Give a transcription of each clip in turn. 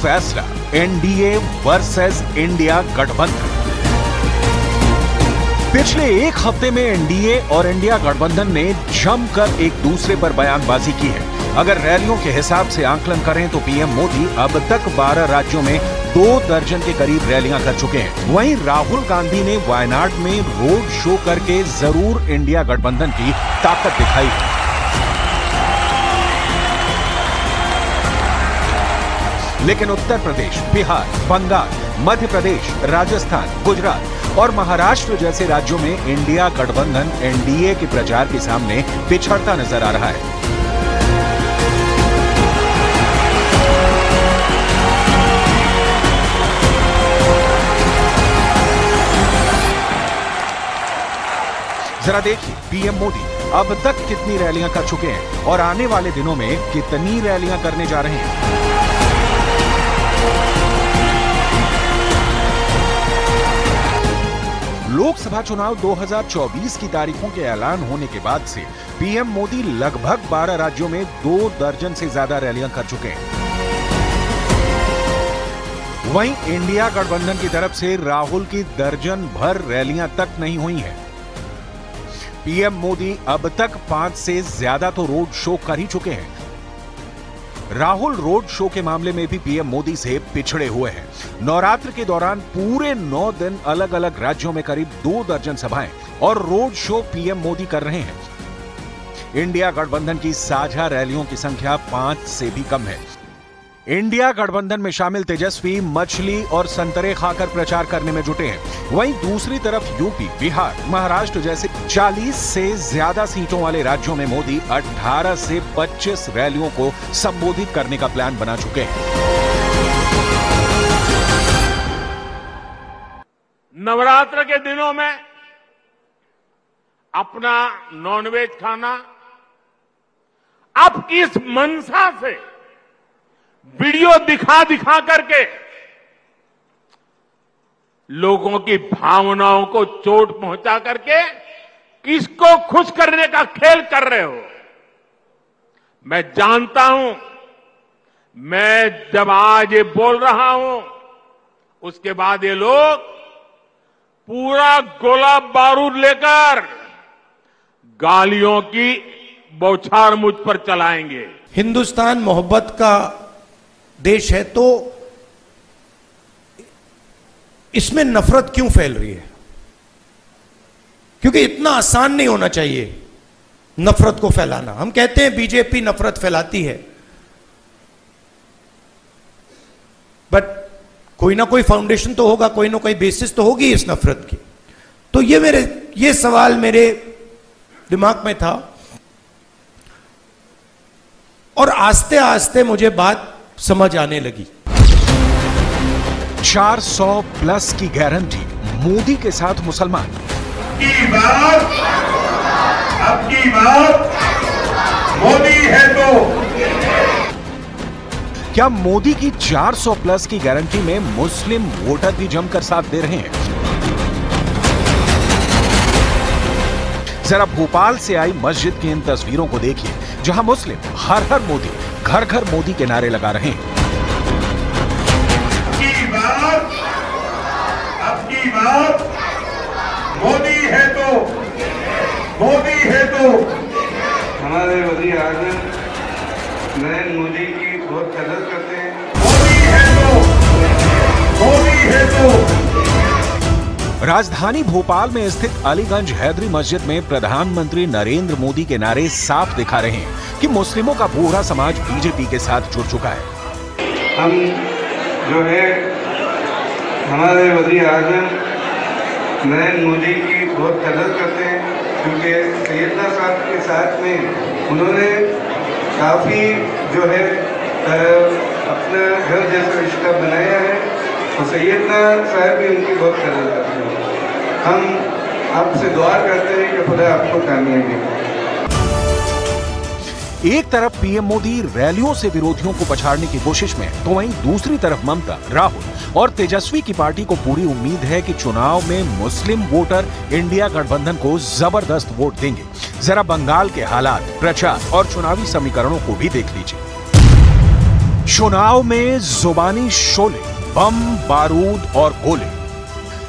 फैसला, NDA versus India गठबंधन। पिछले एक हफ्ते में एनडीए और इंडिया गठबंधन ने जमकर एक दूसरे पर बयानबाजी की है। अगर रैलियों के हिसाब से आंकलन करें तो पीएम मोदी अब तक 12 राज्यों में 2 दर्जन के करीब रैलियां कर चुके हैं। वहीं राहुल गांधी ने वायनाड में रोड शो करके जरूर इंडिया गठबंधन की ताकत दिखाई है। लेकिन उत्तर प्रदेश, बिहार, बंगाल, मध्य प्रदेश, राजस्थान, गुजरात और महाराष्ट्र जैसे राज्यों में इंडिया गठबंधन एनडीए के प्रचार के सामने पिछड़ता नजर आ रहा है। जरा देखिए पीएम मोदी अब तक कितनी रैलियां कर चुके हैं और आने वाले दिनों में कितनी रैलियां करने जा रहे हैं। लोकसभा चुनाव 2024 की तारीखों के ऐलान होने के बाद से पीएम मोदी लगभग 12 राज्यों में 2 दर्जन से ज्यादा रैलियां कर चुके हैं। वहीं इंडिया गठबंधन की तरफ से राहुल की दर्जन भर रैलियां तक नहीं हुई हैं। पीएम मोदी अब तक 5 से ज्यादा तो रोड शो कर ही चुके हैं। राहुल रोड शो के मामले में भी पीएम मोदी से पिछड़े हुए हैं। नवरात्र के दौरान पूरे 9 दिन अलग अलग राज्यों में करीब 2 दर्जन सभाएं और रोड शो पीएम मोदी कर रहे हैं। इंडिया गठबंधन की साझा रैलियों की संख्या 5 से भी कम है। इंडिया गठबंधन में शामिल तेजस्वी मछली और संतरे खाकर प्रचार करने में जुटे हैं। वहीं दूसरी तरफ यूपी, बिहार, महाराष्ट्र जैसे 40 से ज्यादा सीटों वाले राज्यों में मोदी 18 से 25 रैलियों को संबोधित करने का प्लान बना चुके हैं। नवरात्र के दिनों में अपना नॉनवेज खाना अब किस मंशा से वीडियो दिखा दिखा करके लोगों की भावनाओं को चोट पहुंचा करके किसको खुश करने का खेल कर रहे हो। मैं जानता हूं, मैं जब आज ये बोल रहा हूं उसके बाद ये लोग पूरा गोला बारूद लेकर गालियों की बौछार मुझ पर चलाएंगे। हिंदुस्तान मोहब्बत का देश है तो इसमें नफरत क्यों फैल रही है? क्योंकि इतना आसान नहीं होना चाहिए नफरत को फैलाना। हम कहते हैं बीजेपी नफरत फैलाती है, बट कोई ना कोई फाउंडेशन तो होगा, कोई ना कोई बेसिस तो होगी इस नफरत की। तो ये सवाल मेरे दिमाग में था और आस्ते आस्ते मुझे बात समझ आने लगी। 400 प्लस की गारंटी मोदी के साथ मुसलमान। अब की बात मोदी है तो क्या मोदी की 400 प्लस की गारंटी में मुस्लिम वोटर भी जमकर साथ दे रहे हैं? जरा भोपाल से आई मस्जिद की इन तस्वीरों को देखिए जहां मुस्लिम हर हर मोदी, घर घर मोदी के नारे लगा रहे हैं। अब की बात मोदी है तो हमारे वज़ीर आज़म नरेंद्र मोदी की बहुत कदर करते हैं। मोदी है तो राजधानी भोपाल में स्थित अलीगंज हैदरी मस्जिद में प्रधानमंत्री नरेंद्र मोदी के नारे साफ दिखा रहे हैं कि मुस्लिमों का पूरा समाज बीजेपी के साथ जुड़ चुका है। हम जो है हमारे वज़ीर आज़म नरेंद्र मोदी की बहुत कदर करते हैं, क्योंकि सैयदना साहब के साथ में उन्होंने काफ़ी जो है अपना घर जैसा रिश्ता बनाया है और सैयदना साहब भी उनकी बहुत कदर करते हैं। हम आपसे दुआ करते हैं कि खुदा आपको कामयाबी दे। एक तरफ पीएम मोदी रैलियों से विरोधियों को पछाड़ने की कोशिश में, तो वहीं दूसरी तरफ ममता, राहुल और तेजस्वी की पार्टी को पूरी उम्मीद है कि चुनाव में मुस्लिम वोटर इंडिया गठबंधन को जबरदस्त वोट देंगे। जरा बंगाल के हालात, प्रचार और चुनावी समीकरणों को भी देख लीजिए। चुनाव में जुबानी शोले, बम, बारूद और गोले।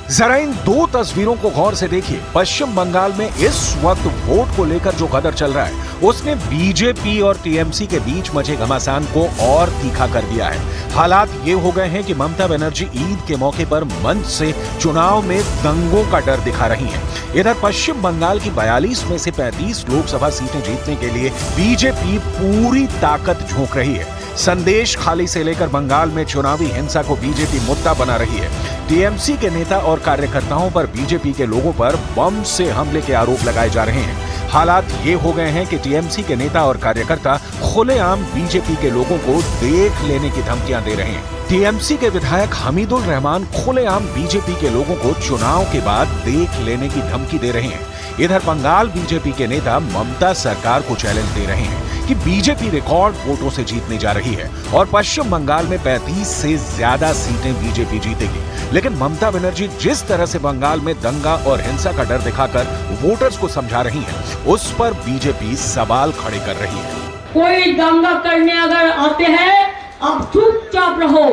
जरा इन दो तस्वीरों को गौर से देखिए। पश्चिम बंगाल में इस वक्त वोट को लेकर जो गदर चल रहा है उसने बीजेपी और टीएमसी के बीच मचे घमासान को और तीखा कर दिया है। हालात ये हो गए हैं कि ममता बनर्जी ईद के मौके पर मंच से चुनाव में दंगों का डर दिखा रही हैं। इधर पश्चिम बंगाल की 42 में से 35 लोकसभा सीटें जीतने के लिए बीजेपी पूरी ताकत झोंक रही है। संदेश खाली से लेकर बंगाल में चुनावी हिंसा को बीजेपी मुद्दा बना रही है। टीएमसी के नेता और कार्यकर्ताओं पर बीजेपी के लोगों पर बम से हमले के आरोप लगाए जा रहे हैं। हालात ये हो गए हैं कि टीएमसी के नेता और कार्यकर्ता खुलेआम बीजेपी के लोगों को देख लेने की धमकियां दे रहे हैं। टीएमसी के विधायक हमीदुल रहमान खुलेआम बीजेपी के लोगों को चुनाव के बाद देख लेने की धमकी दे रहे हैं। इधर बंगाल बीजेपी के नेता ममता सरकार को चैलेंज दे रहे हैं कि बीजेपी रिकॉर्ड वोटों से जीतने जा रही है और पश्चिम बंगाल में 35 से ज्यादा सीटें बीजेपी जीतेगी। लेकिन ममता बनर्जी जिस तरह से बंगाल में दंगा और हिंसा का डर दिखाकर वोटर्स को समझा रही हैं, उस पर बीजेपी सवाल खड़े कर रही है। कोई दंगा करने अगर आते हैं, आप चुपचाप रहो,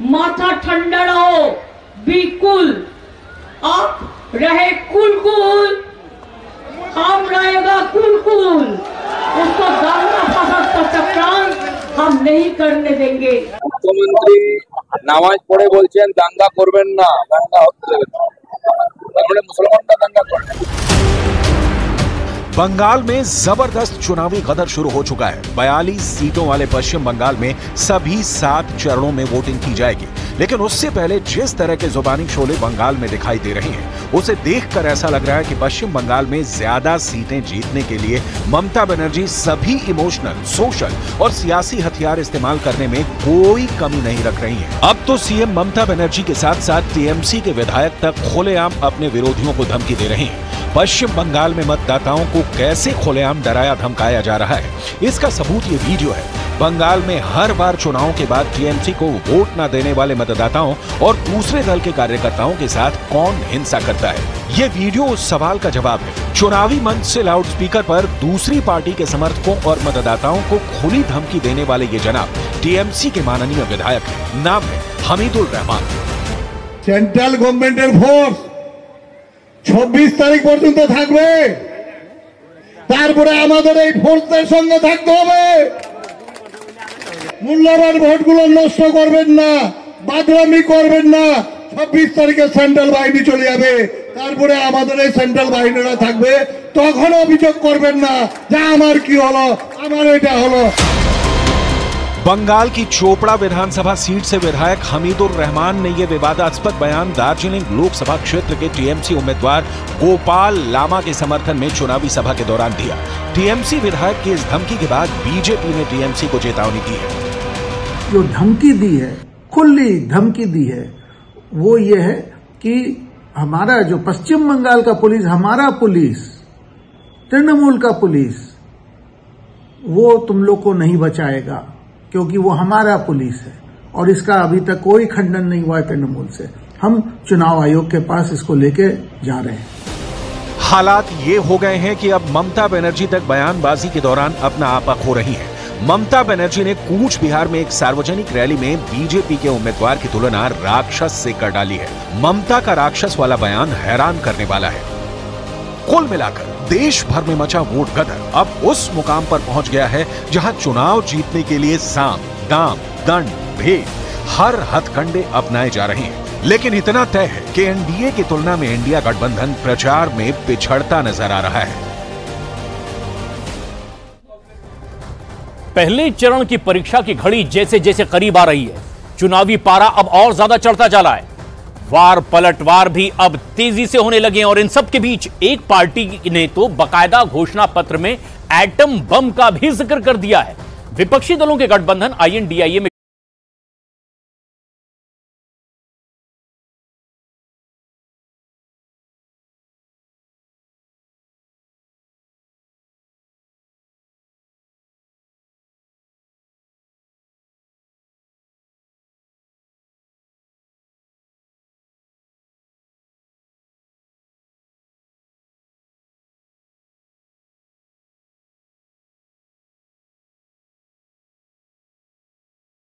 माथा ठंडा रहो, बिल्कुल आप रहे कुल, हम रहेगा कुल। उसको दंगा फसाद का चक्रांत हम नहीं करने देंगे। मुख्यमंत्री नामाज पढ़े बोलছেন দাঙ্গা করবেন না, দাঙ্গা হতে দেবেন না, তারপরে মুসলমানরা দাঙ্গা করে। बंगाल में जबरदस्त चुनावी गदर शुरू हो चुका है। 42 सीटों वाले पश्चिम बंगाल में सभी 7 चरणों में वोटिंग की जाएगी। लेकिन उससे पहले जिस तरह के जुबानी शोले बंगाल में दिखाई दे रहे हैं, उसे देखकर ऐसा लग रहा है कि पश्चिम बंगाल में ज्यादा सीटें जीतने के लिए ममता बनर्जी सभी इमोशनल, सोशल और सियासी हथियार इस्तेमाल करने में कोई कमी नहीं रख रही है। अब तो सीएम ममता बनर्जी के साथ साथ टीएमसी के विधायक तक खुलेआम अपने विरोधियों को धमकी दे रहे हैं। पश्चिम बंगाल में मतदाताओं को कैसे खुलेआम डराया धमकाया जा रहा है, इसका सबूत ये वीडियो है। बंगाल में हर बार चुनाव के बाद टीएमसी को वोट न देने वाले मतदाताओं और दूसरे दल के कार्यकर्ताओं के साथ कौन हिंसा करता है, ये वीडियो उस सवाल का जवाब है। चुनावी मंच से लाउडस्पीकर पर दूसरी पार्टी के समर्थकों और मतदाताओं को खुली धमकी देने वाले ये जनाब टीएमसी के माननीय विधायक हैं। नाम है हमीदुल रहमान। सेंट्रल गवर्नमेंटेर फोर्स 26 তারিখ পর্যন্ত থাকবে, তারপরে আমাদের এই ফোর্সের সঙ্গে থাকতে হবে। মূল্যবান ভোটগুলো নষ্ট করবেন না, বাদরামি করবেন না। 26 তারিখে সেন্ট্রাল বাহিনী চলে যাবে, তারপরে আমাদের এই সেন্ট্রাল বাহিনীরা থাকবে। তখন অভিযোগ করবেন না যে আমার কি হলো, আমার এটা হলো। बंगाल की चोपड़ा विधानसभा सीट से विधायक हमीदुर रहमान ने यह विवादास्पद बयान दार्जिलिंग लोकसभा क्षेत्र के टीएमसी उम्मीदवार गोपाल लामा के समर्थन में चुनावी सभा के दौरान दिया। टीएमसी विधायक की इस धमकी के बाद बीजेपी ने टीएमसी को चेतावनी दी है। जो धमकी दी है, खुली धमकी दी है, वो ये है कि हमारा जो पश्चिम बंगाल का पुलिस, हमारा पुलिस, तृणमूल का पुलिस, वो तुम लोग को नहीं बचाएगा, क्योंकि वो हमारा पुलिस है। और इसका अभी तक कोई खंडन नहीं हुआ है तृणमूल से। हम चुनाव आयोग के पास इसको लेके जा रहे हैं। हालात ये हो गए हैं कि अब ममता बनर्जी तक बयानबाजी के दौरान अपना आपा खो रही है। ममता बनर्जी ने कूच बिहार में एक सार्वजनिक रैली में बीजेपी के उम्मीदवार की तुलना राक्षस से कर डाली है। ममता का राक्षस वाला बयान हैरान करने वाला है। कुल मिलाकर देश भर में मचा वोट गदर अब उस मुकाम पर पहुंच गया है जहां चुनाव जीतने के लिए साम, दाम, दंड, भेद, हर हथकंडे अपनाए जा रहे हैं। लेकिन इतना तय है कि एनडीए की तुलना में इंडिया गठबंधन प्रचार में पिछड़ता नजर आ रहा है। पहले चरण की परीक्षा की घड़ी जैसे जैसे करीब आ रही है, चुनावी पारा अब और ज्यादा चढ़ता जा रहा है। वार पलटवार भी अब तेजी से होने लगे हैं और इन सब के बीच एक पार्टी ने तो बकायदा घोषणा पत्र में एटम बम का भी जिक्र कर दिया है। विपक्षी दलों के गठबंधन आईएनडीआईए में